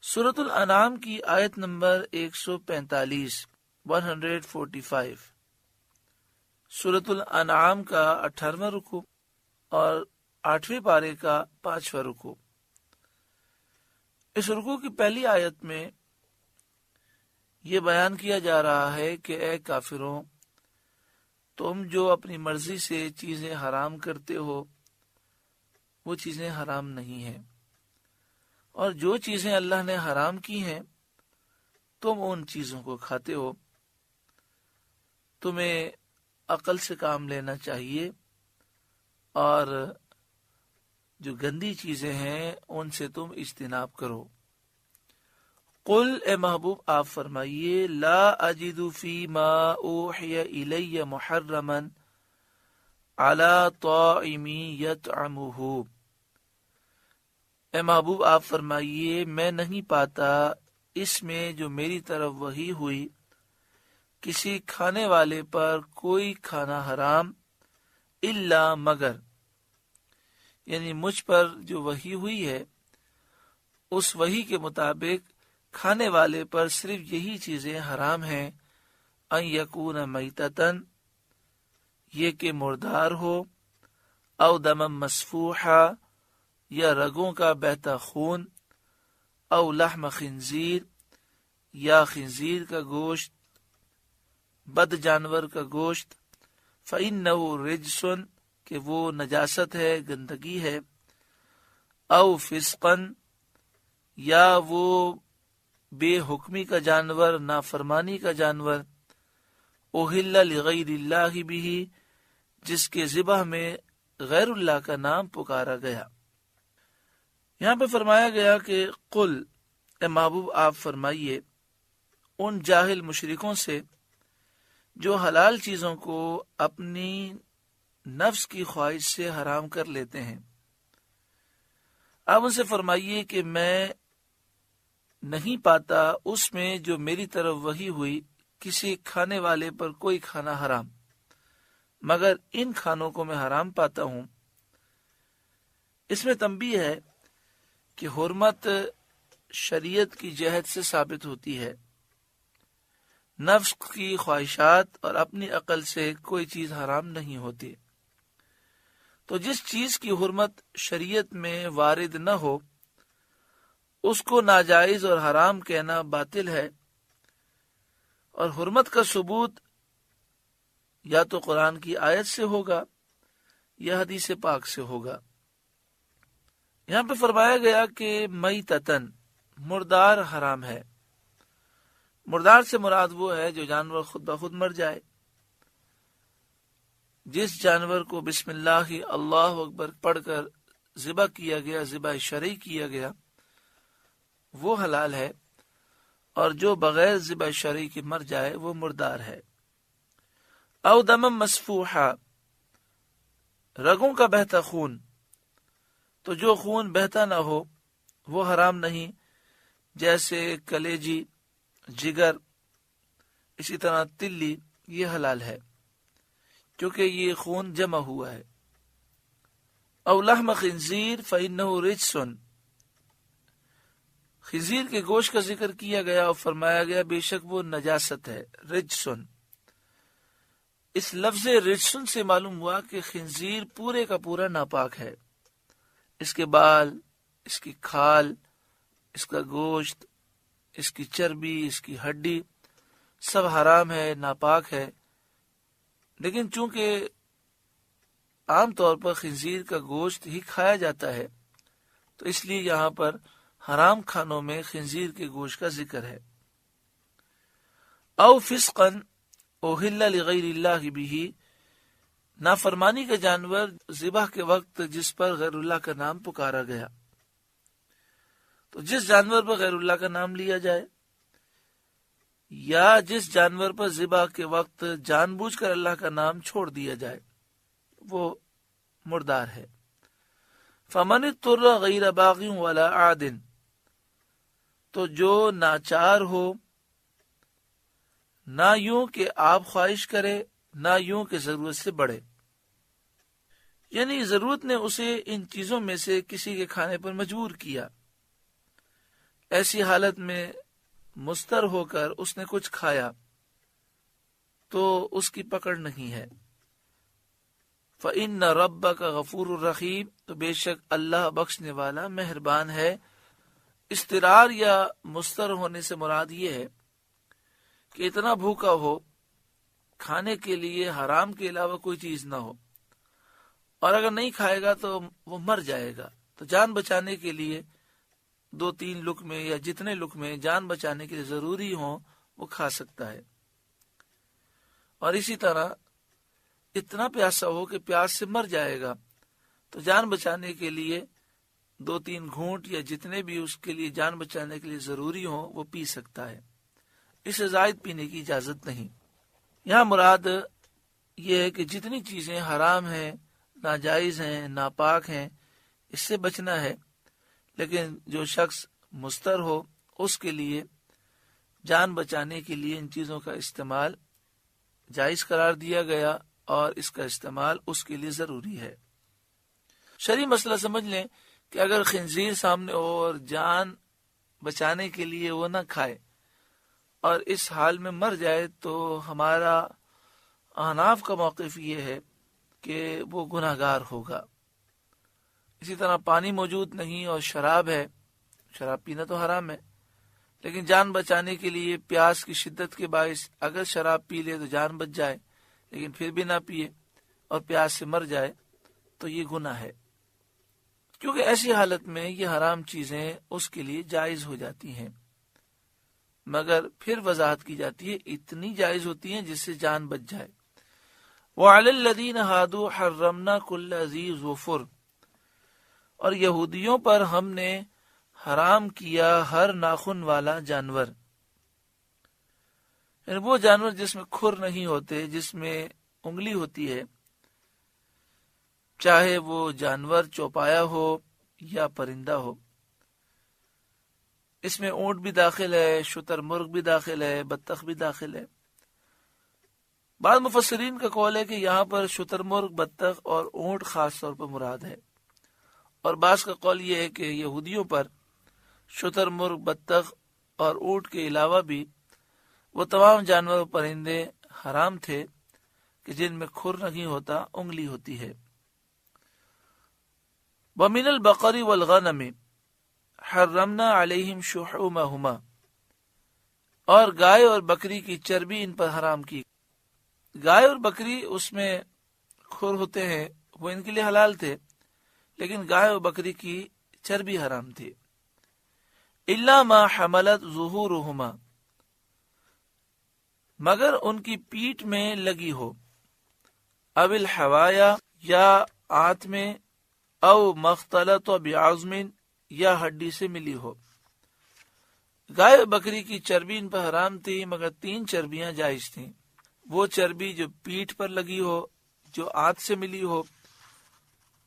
سورۃ الانعام کی آیت نمبر 145 145۔ سورۃ الانعام کا 18واں رکوع اور 8ویں پارے کا 5واں رکوع۔ اس رکوع کی پہلی آیت میں یہ بیان کیا جا رہا ہے کہ اے کافروں، تم جو اپنی مرضی سے چیزیں حرام کرتے ہو وہ چیزیں حرام نہیں ہیں، اور جو چیزیں اللہ نے حرام کی ہیں تم ان چیزوں کو کھاتے ہو۔ تمہیں عقل سے کام لینا چاہیے اور جو گندی چیزیں ہیں ان سے تم اجتناب کرو۔ قل، اے محبوب آپ فرمائیے، لا اجد فیما اوحی الی محرما علی طاعم یطعمہ۔ اے محبوب آپ فرمائیے، میں نہیں پاتا اس میں جو میری طرف وحی ہوئی کسی کھانے والے پر کوئی کھانا حرام، الا مگر، یعنی مجھ پر جو وحی ہوئی ہے اس وحی کے مطابق کھانے والے پر صرف یہی چیزیں حرام ہیں، ان یکون میتتن، یہ کہ مردار ہو، او دم مسفوحا، یا رگوں کا بہتا خون، او لحم خنزیر، یا خنزیر کا گوشت، بد جانور کا گوشت، فإنہ رجس، کہ وہ نجاست ہے، گندگی ہے، او فسقن، یا وہ بے حکمی کا جانور، نافرمانی کا جانور، اہل لغیر اللہ بہ، جس کے ذبح میں غیر اللہ کا نام پکارا گیا۔ یہاں پہ فرمایا گیا کہ قل، اے محبوب آپ فرمائیے ان جاہل مشرکوں سے جو حلال چیزوں کو اپنی نفس کی خواہش سے حرام کر لیتے ہیں، آپ ان سے فرمائیے کہ میں نہیں پاتا اس میں جو میری طرف وحی ہوئی کسی کھانے والے پر کوئی کھانا حرام، مگر ان کھانوں کو میں حرام پاتا ہوں۔ اس میں تنبیہ ہے کہ حرمت شریعت کی جہت سے ثابت ہوتی ہے، نفس کی خواہشات اور اپنی عقل سے کوئی چیز حرام نہیں ہوتی۔ تو جس چیز کی حرمت شریعت میں وارد نہ ہو اس کو ناجائز اور حرام کہنا باطل ہے، اور حرمت کا ثبوت یا تو قرآن کی آیت سے ہوگا یا حدیث پاک سے ہوگا۔ یہاں پہ فرمایا گیا کہ میتتن، مردار حرام ہے۔ مردار سے مراد وہ ہے جو جانور خود بخود مر جائے۔ جس جانور کو بسم اللہ اللہ اکبر پڑھ کر ذبح کیا گیا، ذبح شرعی کیا گیا، وہ حلال ہے، اور جو بغیر ذبح شرعی کے مر جائے وہ مردار ہے۔ او دم مسفوحا، رگوں کا بہتا خون، تو جو خون بہتا نہ ہو وہ حرام نہیں، جیسے کلیجی، جگر، اسی طرح تلی، یہ حلال ہے کیونکہ یہ خون جمع ہوا ہے۔ او لحم خنزیر فإنہ رجس، خنزیر کے گوشت کا ذکر کیا گیا اور فرمایا گیا بے شک وہ نجاست ہے، رجسن۔ اس لفظ رجسن سے معلوم ہوا کہ خنزیر پورے کا پورا ناپاک ہے، اس کے بال، اس کی کھال، اس کا گوشت، اس کی چربی، اس کی ہڈی سب حرام ہے، ناپاک ہے۔ لیکن چونکہ عام طور پر خنزیر کا گوشت ہی کھایا جاتا ہے تو اس لیے یہاں پر حرام کھانوں میں خنزیر کے گوشت کا ذکر ہے۔ او فسقن اوہل لغیر اللہ بہ، نافرمانی کا جانور ذبح کے وقت جس پر غیر اللہ کا نام پکارا گیا۔ تو جس جانور پر غیر اللہ کا نام لیا جائے یا جس جانور پر ذبح کے وقت جان بوجھ کر اللہ کا نام چھوڑ دیا جائے وہ مردار ہے۔ فمن اضطر غیر باغ ولا عاد، تو جو ناچار ہو، نہ یوں کہ آپ خواہش کرے، نہ یوں کہ ضرورت سے بڑھے۔ یعنی ضرورت نے اسے ان چیزوں میں سے کسی کے کھانے پر مجبور کیا، ایسی حالت میں مضطر ہو کر اس نے کچھ کھایا تو اس کی پکڑ نہیں ہے۔ فَإِنَّ رَبَّكَ غَفُورٌ رَحِيمٌ، تو بے شک اللہ بخشنے والا مہربان ہے۔ اضطرار یا مضطر ہونے سے مراد یہ ہے کہ اتنا بھوکا ہو، کھانے کے لیے حرام کے علاوہ کوئی چیز نہ ہو، اور اگر نہیں کھائے گا تو وہ مر جائے گا، تو جان بچانے کے لیے 2-3 لقمے یا جتنے لقمے جان بچانے کے لیے ضروری ہوں وہ کھا سکتا ہے۔ اور اسی طرح اتنا پیاسا ہو کہ پیاس سے مر جائے گا، تو جان بچانے کے لیے 2-3 گھونٹ یا جتنے بھی اس کے لیے جان بچانے کے لیے ضروری ہوں وہ پی سکتا ہے، اس سے زائد پینے کی اجازت نہیں۔ یہاں مراد یہ ہے کہ جتنی چیزیں حرام ہیں، ناجائز ہیں، ناپاک ہیں، اس سے بچنا ہے، لیکن جو شخص مضطر ہو اس کے لیے جان بچانے کے لیے ان چیزوں کا استعمال جائز قرار دیا گیا، اور اس کا استعمال اس کے لیے ضروری ہے۔ شرعی مسئلہ سمجھ لیں کہ اگر خنزیر سامنے ہو اور جان بچانے کے لیے وہ نہ کھائے اور اس حال میں مر جائے تو ہمارا احناف کا موقف یہ ہے کہ وہ گناہ گار ہوگا۔ اسی طرح پانی موجود نہیں اور شراب ہے، شراب پینا تو حرام ہے، لیکن جان بچانے کے لیے پیاس کی شدت کے باعث اگر شراب پی لے تو جان بچ جائے، لیکن پھر بھی نہ پیے اور پیاس سے مر جائے تو یہ گناہ ہے، کیونکہ ایسی حالت میں یہ حرام چیزیں اس کے لیے جائز ہو جاتی ہیں، مگر پھر وضاحت کی جاتی ہے اتنی جائز ہوتی ہیں جس سے جان بچ جائے۔ وَعَلَى الَّذِينَ هَادُوا حَرَّمْنَا كُلَّ ذِي ظُفُرٍ، اور یہودیوں پر ہم نے حرام کیا ہر ناخن والا جانور، یعنی وہ جانور جس میں کھر نہیں ہوتے، جس میں انگلی ہوتی ہے، چاہے وہ جانور چوپایا ہو یا پرندہ ہو۔ اس میں اونٹ بھی داخل ہے، شتر مرغ بھی داخل ہے، بطخ بھی داخل ہے۔ بعض مفسرین کا قول ہے کہ یہاں پر شتر مرغ، بطخ اور اونٹ خاص طور پر مراد ہے، اور بعض کا قول یہ ہے کہ یہودیوں پر شتر مرغ، بطخ اور اونٹ کے علاوہ بھی وہ تمام جانور و پرندے حرام تھے کہ جن میں کھر نہیں ہوتا، انگلی ہوتی ہے۔ وَمِنَ الْبَقَرِ وَالْغَنَمِ حَرَّمْنَا عَلَيْهِمْ شُحُومَهُمَا، اور گائے اور بکری کی چربی ان پر حرام کی۔ گائے اور بکری اس میں کھر ہوتے ہیں، وہ ان کے لیے حلال تھے، لیکن گائے اور بکری کی چربی حرام تھی۔ إِلَّا مَا حَمَلَتْ ظُهُورُهُمَا، مگر ان کی پیٹھ میں لگی ہو، او الحوایا، یا آنت میں، او مختلط بعظم، یا ہڈی سے ملی ہو۔ گائے اور بکری کی چربی ان پر حرام تھی، مگر 3 چربیاں جائز تھیں۔ وہ چربی جو پیٹھ پر لگی ہو، جو آنت سے ملی ہو،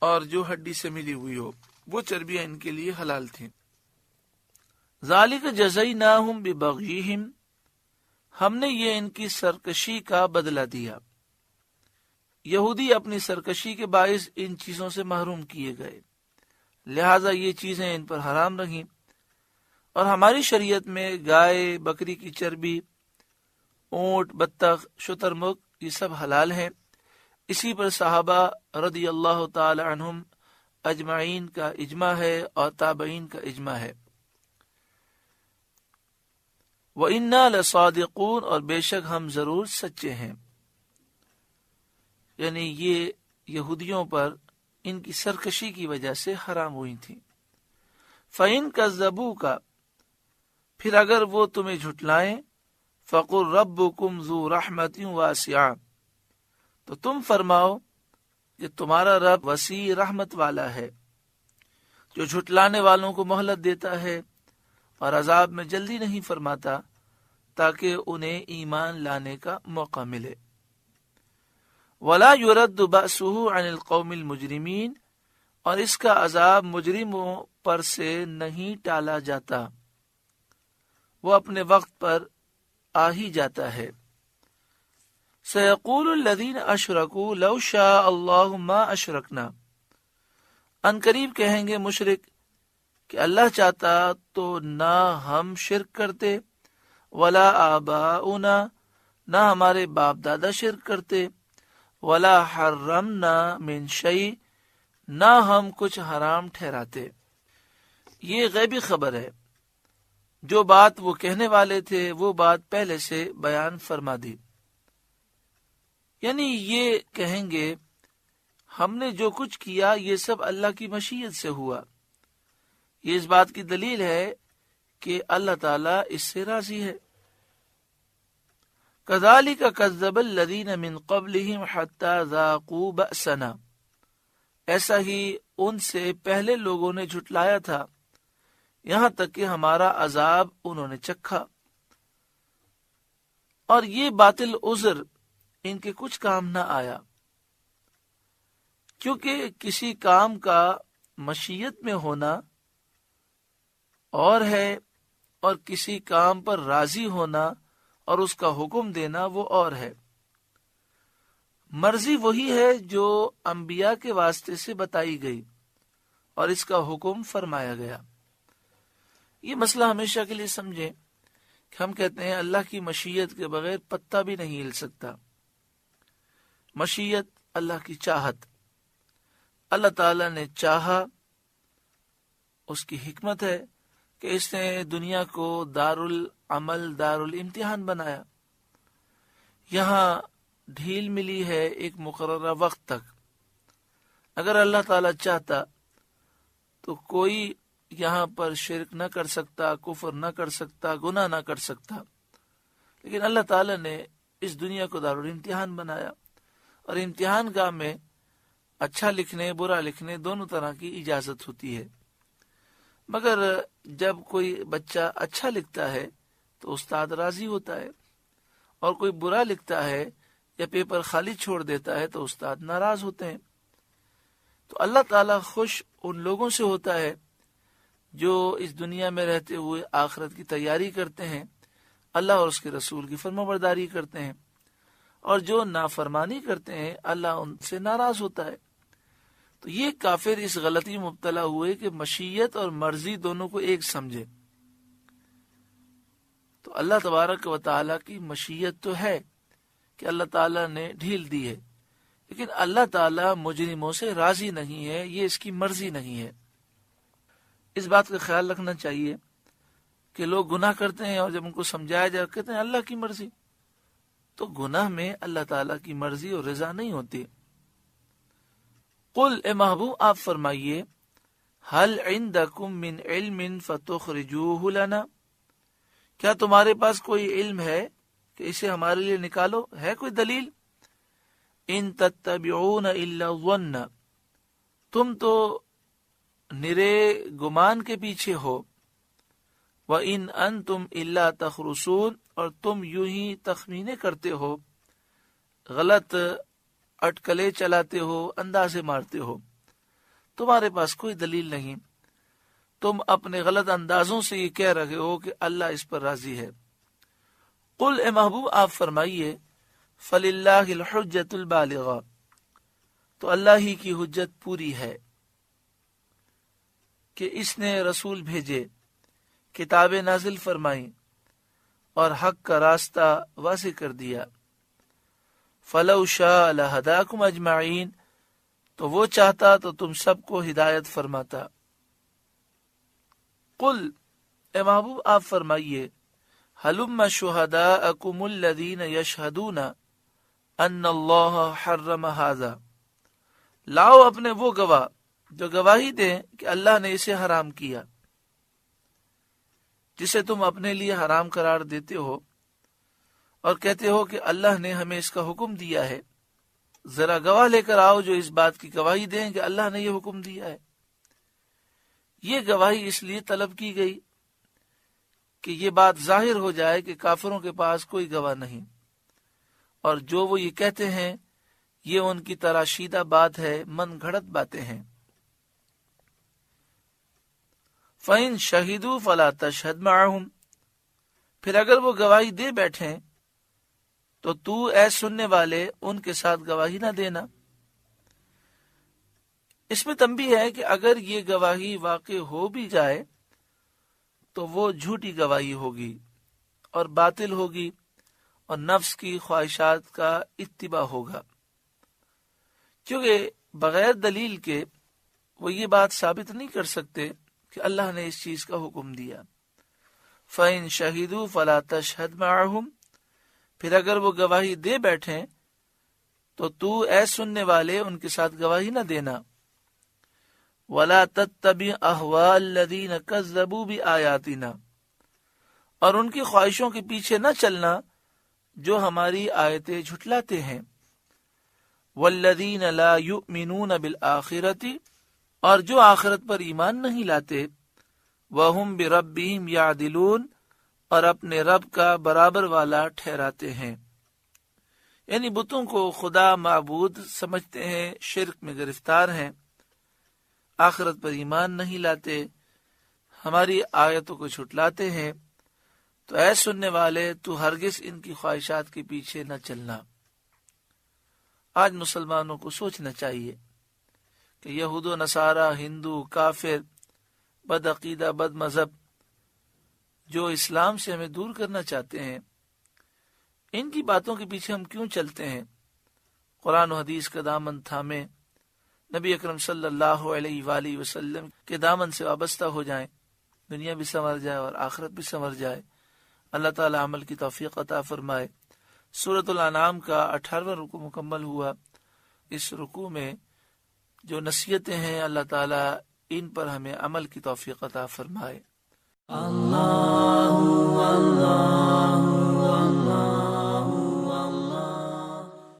اور جو ہڈی سے ملی ہوئی ہو، وہ چربیاں ان کے لیے حلال تھیں۔ ذالک جزیناہم ببغیہم، ہم نے یہ ان کی سرکشی کا بدلہ دیا۔ یہودی اپنی سرکشی کے باعث ان چیزوں سے محروم کیے گئے، لہٰذا یہ چیزیں ان پر حرام رہیں، اور ہماری شریعت میں گائے، بکری کی چربی، اونٹ، بطخ، شتر مرغ یہ سب حلال ہیں۔ اسی پر صحابہ رضی اللہ تعالی عنہم اجمعین کا اجماع ہے اور تابعین کا اجماع ہے۔ وَإِنَّا لَصَادِقُونَ، اور بے شک ہم ضرور سچے ہیں، یعنی یہ یہودیوں پر ان کی سرکشی کی وجہ سے حرام ہوئی تھی۔ فَإِن كَذَّبُوكَ، پھر اگر وہ تمہیں جھٹلائیں، فَقُلْ رَبُّكُمْ ذُو رَحْمَةٍ وَاسِعَةٍ، تو تم فرماؤ کہ تمہارا رب وسیع رحمت والا ہے، جو جھٹلانے والوں کو مہلت دیتا ہے اور عذاب میں جلدی نہیں فرماتا تاکہ انہیں ایمان لانے کا موقع ملے۔ وَلَا يُرَدُّ بَأْسُهُ عَنِ الْقَوْمِ الْمُجْرِمِينَ، اور اس کا عذاب مجرموں پر سے نہیں ٹالا جاتا، وہ اپنے وقت پر آ ہی جاتا ہے۔ سیقول الذین اشرکوا لو شاء اللہ ما اشرکنا، ان قریب کہیں گے مشرک کہ اللہ چاہتا تو نہ ہم شرک کرتے، ولا آباؤنا، نہ ہمارے باپ دادا شرک کرتے، ولا حرمنا من شیء، نہ ہم کچھ حرام ٹھہراتے۔ یہ غیبی خبر ہے، جو بات وہ کہنے والے تھے وہ بات پہلے سے بیان فرما دی۔ یعنی یہ کہیں گے ہم نے جو کچھ کیا یہ سب اللہ کی مشیت سے ہوا۔ یہ اس بات کی دلیل ہے کہ اللہ تعالیٰ اس سے راضی ہے۔ کذالک کذب الذین من قبلہم حتی ذاقوا بأسنا، ایسا ہی ان سے پہلے لوگوں نے جھٹلایا تھا یہاں تک کہ ہمارا عذاب انہوں نے چکھا۔ اور یہ باطل عذر ان کے کچھ کام نہ آیا، کیونکہ کسی کام کا مشیت میں ہونا اور ہے، اور کسی کام پر راضی ہونا اور اس کا حکم دینا وہ اور ہے۔ مرضی وہی ہے جو انبیاء کے واسطے سے بتائی گئی اور اس کا حکم فرمایا گیا۔ یہ مسئلہ ہمیشہ کے لیے سمجھیں کہ ہم کہتے ہیں اللہ کی مشیت کے بغیر پتا بھی نہیں ہل سکتا۔ مشیت اللہ کی چاہت، اللہ تعالیٰ نے چاہا، اس کی حکمت ہے کہ اس نے دنیا کو دار العمل، دار الامتحان بنایا۔ یہاں ڈھیل ملی ہے ایک مقررہ وقت تک۔ اگر اللہ تعالیٰ چاہتا تو کوئی یہاں پر شرک نہ کر سکتا، کفر نہ کر سکتا، گناہ نہ کر سکتا، لیکن اللہ تعالیٰ نے اس دنیا کو دار الامتحان بنایا، اور امتحان گاہ میں اچھا لکھنے برا لکھنے دونوں طرح کی اجازت ہوتی ہے۔ مگر جب کوئی بچہ اچھا لکھتا ہے تو استاد راضی ہوتا ہے، اور کوئی برا لکھتا ہے یا پیپر خالی چھوڑ دیتا ہے تو استاد ناراض ہوتے ہیں۔ تو اللہ تعالیٰ خوش ان لوگوں سے ہوتا ہے جو اس دنیا میں رہتے ہوئے آخرت کی تیاری کرتے ہیں، اللہ اور اس کے رسول کی فرمانبرداری کرتے ہیں، اور جو نافرمانی کرتے ہیں اللہ ان سے ناراض ہوتا ہے۔ تو یہ کافر اس غلطی میں مبتلا ہوئے کہ مشیت اور مرضی دونوں کو ایک سمجھے۔ تو اللہ تبارک و تعالیٰ کی مشیت تو ہے کہ اللہ تعالیٰ نے ڈھیل دی ہے، لیکن اللہ تعالیٰ مجرموں سے راضی نہیں ہے، یہ اس کی مرضی نہیں ہے۔ اس بات کا خیال رکھنا چاہیے کہ لوگ گناہ کرتے ہیں اور جب ان کو سمجھایا جائے کہتے ہیں اللہ کی مرضی، تو گناہ میں اللہ تعالیٰ کی مرضی اور رضا نہیں ہوتی۔ قل، اے محبوب آپ فرمائیے، هل عندکم من علم فتخرجوه لنا، کیا تمہارے پاس کوئی علم ہے کہ اسے ہمارے لیے نکالو؟ ہے کوئی دلیل؟ ان تتبعون الا الظن، تم تو نرے گمان کے پیچھے ہو، وَإِنْ أَنْتُمْ إِلَّا تَخْرُصُونَ، اور تم یوں ہی تخمینے کرتے ہو، غلط اٹکلے چلاتے ہو، اندازے مارتے ہو، تمہارے پاس کوئی دلیل نہیں، تم اپنے غلط اندازوں سے یہ کہہ رہے ہو کہ اللہ اس پر راضی ہے۔ قل، اے محبوب آپ فرمائیے، فَلِلَّهِ الْحُجَّةُ الْبَالِغَةُ، تو اللہ ہی کی حجت پوری ہے کہ اس نے رسول بھیجے، کتابیں نازل فرمائیں اور حق کا راستہ واضح کر دیا۔ فَلَوْ شَاءَ لَهَدَاكُمْ أَجْمَعِينَ، تو وہ چاہتا تو تم سب کو ہدایت فرماتا۔ قل، اے محبوب آپ فرمائیے، هَلُمَّ شُهَدَاءَكُمُ الَّذِينَ يَشْهَدُونَ أَنَّ اللَّهَ حَرَّمَ هَذَا، لاؤ اپنے وہ گواہ جو گواہی دیں کہ اللہ نے اسے حرام کیا، جسے تم اپنے لیے حرام قرار دیتے ہو اور کہتے ہو کہ اللہ نے ہمیں اس کا حکم دیا ہے۔ ذرا گواہ لے کر آؤ جو اس بات کی گواہی دیں کہ اللہ نے یہ حکم دیا ہے۔ یہ گواہی اس لیے طلب کی گئی کہ یہ بات ظاہر ہو جائے کہ کافروں کے پاس کوئی گواہ نہیں، اور جو وہ یہ کہتے ہیں یہ ان کی تراشیدہ بات ہے، من گھڑت باتیں ہیں۔ فَإِن شَهِدُوا فَلَا تَشْهَدْ مَعَهُمْ، پھر اگر وہ گواہی دے بیٹھیں تو تو اے سننے والے ان کے ساتھ گواہی نہ دینا۔ اس میں تنبیہ ہے کہ اگر یہ گواہی واقع ہو بھی جائے تو وہ جھوٹی گواہی ہوگی اور باطل ہوگی اور نفس کی خواہشات کا اتباع ہوگا، کیونکہ بغیر دلیل کے وہ یہ بات ثابت نہیں کر سکتے کہ اللہ نے اس چیز کا حکم دیا۔ فَإِن شَهِدُوا فَلَا تَشْهَدْ مَعَهُمْ، پھر اگر وہ گواہی دے بیٹھیں تو تو اے سننے والے ان کے ساتھ گواہی نہ دینا۔ وَلَا تَتَّبِعْ أَهْوَاءَ الَّذِينَ كَذَّبُوا بِآيَاتِنَا، اور ان کی خواہشوں کے پیچھے نہ چلنا جو ہماری آیتیں جھٹلاتے ہیں۔ وَالَّذِينَ لَا يُؤْمِنُونَ بِالْآخِرَةِ، اور جو آخرت پر ایمان نہیں لاتے۔ وَهُمْ بِرَبِّهِمْ يَعْدِلُونَ، اور اپنے رب کا برابر والا ٹھہراتے ہیں، یعنی بتوں کو خدا معبود سمجھتے ہیں، شرک میں گرفتار ہیں، آخرت پر ایمان نہیں لاتے، ہماری آیتوں کو جھٹلاتے ہیں۔ تو اے سننے والے تو ہرگز ان کی خواہشات کے پیچھے نہ چلنا۔ آج مسلمانوں کو سوچنا چاہیے کہ یہود و نصارہ، ہندو، کافر، بد عقیدہ، بد مذہب جو اسلام سے ہمیں دور کرنا چاہتے ہیں، ان کی باتوں کے پیچھے ہم کیوں چلتے ہیں؟ قرآن و حدیث کا دامن تھامیں، نبی اکرم صلی اللہ علیہ وآلہ وسلم کے دامن سے وابستہ ہو جائیں، دنیا بھی سنور جائے اور آخرت بھی سنور جائے۔ اللہ تعالی عمل کی توفیق عطا فرمائے۔ سورۃ الانعام کا 18واں رکوع مکمل ہوا۔ اس رکوع میں جو نصیحتیں ہیں اللہ تعالی ان پر ہمیں عمل کی توفیق عطا فرمائے۔ اللہ اللہ اللہ